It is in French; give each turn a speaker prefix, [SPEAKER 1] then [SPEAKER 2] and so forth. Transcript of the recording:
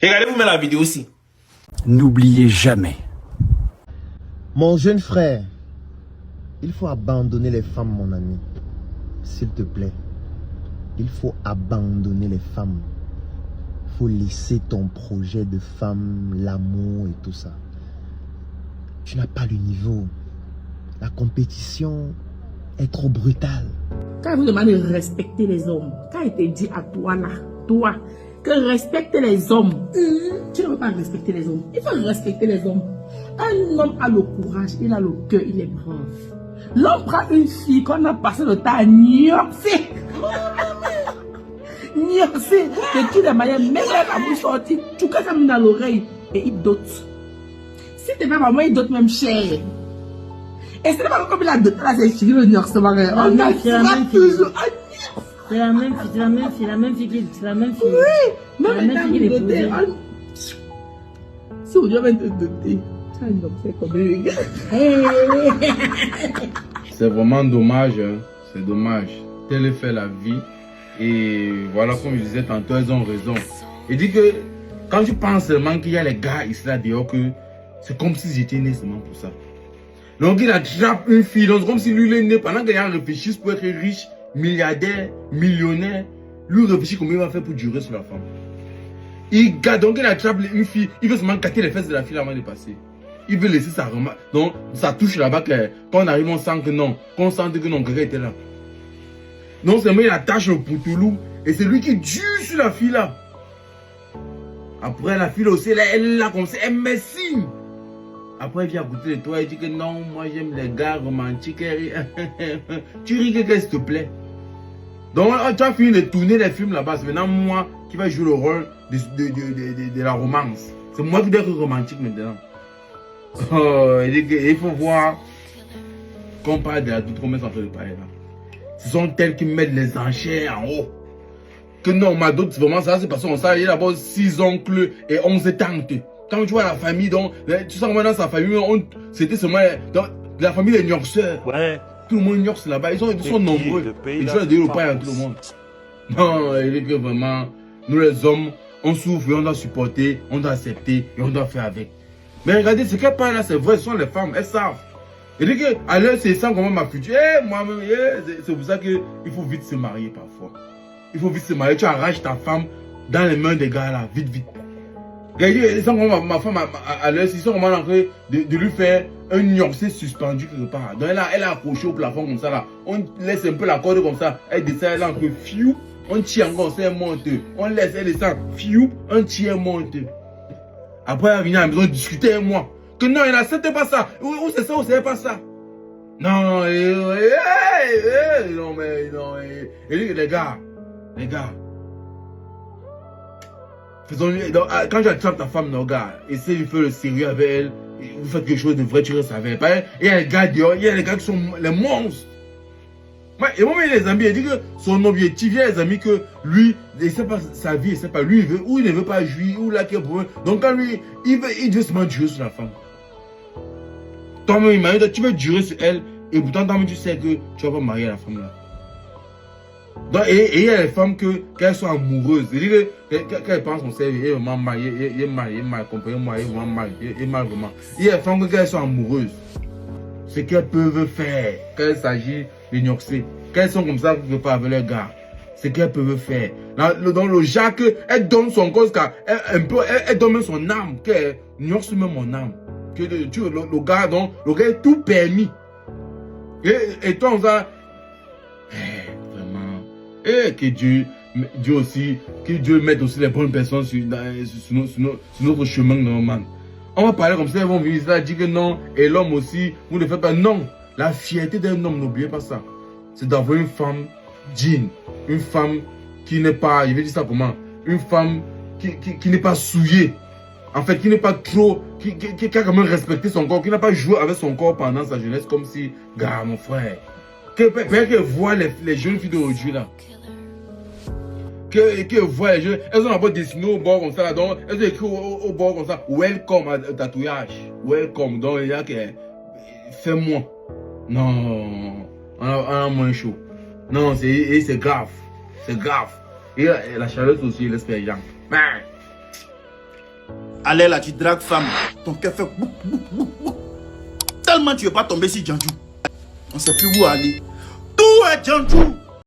[SPEAKER 1] Regardez-vous même la vidéo aussi.
[SPEAKER 2] N'oubliez jamais.
[SPEAKER 3] Mon jeune frère, il faut abandonner les femmes, mon ami. S'il te plaît. Il faut abandonner les femmes. Il faut laisser ton projet de femme, l'amour et tout ça. Tu n'as pas le niveau. La compétition est trop brutale.
[SPEAKER 4] Quand il vous demande de respecter les hommes, quand il te dit à toi là, toi, que respecte les hommes, tu ne veux pas respecter les hommes. Il faut respecter les hommes. Un homme a le courage, il a le cœur, il est brave. L'homme prend une fille qu'on a passé le temps à niorcer. Niorcer de toutes les manières, même la bouche sortie, tu casses même dans l'oreille et il dote. Si t'es pas maman, il dote même cher. Et c'est pas comme il a doté là, c'est chéri le niorcement. On a toujours.
[SPEAKER 5] C'est la même fille, c'est la même fille, c'est la même fille.
[SPEAKER 4] Oui, même la même fille qui est dotée. Si on doit même te doter, ça ne fait comme les gars.
[SPEAKER 6] C'est vraiment dommage, hein. C'est dommage. Telle est fait la vie. Et voilà, comme je disais tantôt, elles ont raison. Il dit que quand tu penses seulement qu'il y a les gars ici là dehors, que c'est comme si j'étais né seulement pour ça. Donc il attrape une fille, donc comme si lui il est né pendant qu'il réfléchit pour être riche, milliardaire, millionnaire. Lui réfléchit comment il va faire pour durer sur la femme. Donc il attrape une fille, il veut seulement gâter les fesses de la fille avant de passer. Il veut laisser sa remarque. Donc ça touche là-bas que quand on arrive on sent que non. Quand on sent que non, quelqu'un était là. Donc seulement il attache le poutoulou et c'est lui qui dure sur la fille là. Après la fille aussi, elle est là comme ça, elle met signe. Après, il vient à côté de toi et dit que non, moi j'aime les gars romantiques. Tu ris que s'il te plaît. Donc, tu as fini de tourner les films là-bas. C'est maintenant moi qui vais jouer le rôle de la romance. C'est moi qui dois être romantique maintenant. Oh, il faut voir qu'on parle de la toute promesse entre les parents là. Ce sont tels qui mettent les enchères en haut. Que non, ma d'autres, vraiment ça, c'est parce qu'on sait, il y a d'abord 6 oncles et 11 tantes. Quand tu vois la famille, donc, tu sens comment dans sa famille, c'était seulement donc, la famille des Niorceurs. Ouais. Tout le monde Niorce là-bas, ils sont nombreux. Ils sont des Européens à tout le monde. Non, il dit que vraiment, nous les hommes, on souffre et on doit supporter, on doit accepter et on doit faire avec. Mais regardez, ce qu'elle parle là, c'est vrai, ce sont les femmes, elles savent. Il dit que, à l'heure, c'est ça comment ma future. Moi-même, c'est pour ça qu'il faut vite se marier parfois. Il faut vite se marier. Tu arraches ta femme dans les mains des gars là, vite, vite. Regardez, ma femme, à l'heure, ils sont vraiment en train de lui faire un niorcé suspendu quelque part. Donc elle a accroché au plafond comme ça là. On laisse un peu la corde comme ça. Elle descend, elle est entre fiou. On tire encore, ça elle monte. On laisse, elle descend, fiou. On tire, elle monte. Après, elle vient à la maison discuter avec moi. Que non, il n'accepte pas ça. Où c'est ça, où c'est pas ça. Non, non, mais non. Et lui, les gars. Quand tu attrapes ta femme, non, gars, essaye de faire le sérieux avec elle. Vous faites quelque chose de vrai, tu restes avec elle. Il y a les gars dehors, il y a les gars qui sont les monstres. Et moi, les amis, il dit que son objectif, il y a les amis que lui, il ne sait pas sa vie, il ne sait pas lui, il veut, ou il ne veut pas jouir, ou là, qu'il y a pour eux. Donc, quand lui, il veut seulement durer sur la femme. Toi-même, imagine, tu veux durer sur elle, et pourtant, toi-même, tu sais que tu ne vas pas marier la femme là. Donc, et il y a les femmes qu'elles sont amoureuses. C'est-à-dire qu'elles pensent qu'on sait, il est vraiment mal, il est mal, comprenez-moi, il est vraiment mal, il est mal vraiment. Il y a les femmes qu'elles sont amoureuses. Ce qu'elles peuvent faire, quand il s'agit de niorcer, qu'elles sont comme ça, quelque part avec leurs gars, ce qu'elles peuvent faire. Dans le Jacques, elle donne son corps, elle donne même son âme, qu'elle niorce même mon âme. Que le gars, donc, le gars est tout permis. Et toi, on va. Et que Dieu aussi, que Dieu mette aussi les bonnes personnes sur notre chemin normal. On va parler comme ça, ils vont venir là, dire que non, et l'homme aussi, vous ne faites pas. Non, la fierté d'un homme, n'oubliez pas ça. C'est d'avoir une femme digne, une femme qui n'est pas, je vais dire ça comment, une femme qui n'est pas souillée. En fait, qui n'est pas trop, qui a quand même respecté son corps, qui n'a pas joué avec son corps pendant sa jeunesse comme si, gars, mon frère. Qu'elle voit les jeunes filles d'aujourd'hui là. Qu'elle voit les jeunes. Elles ont d'abord dessiné au bord comme ça là. Donc, elles ont écrit au bord comme ça. Welcome à tatouage. Welcome. Donc, il y a que. Fais-moi. Non. On a moins chaud. Non, c'est grave. C'est grave. Et la chaleur aussi, l'expérience.
[SPEAKER 1] Allez là, tu dragues femme. Ton cœur fait bouk, bouk, bouk, bouk. Tellement tu veux pas tomber sur Djandjou. On sait plus où aller. Tout est Djandjou.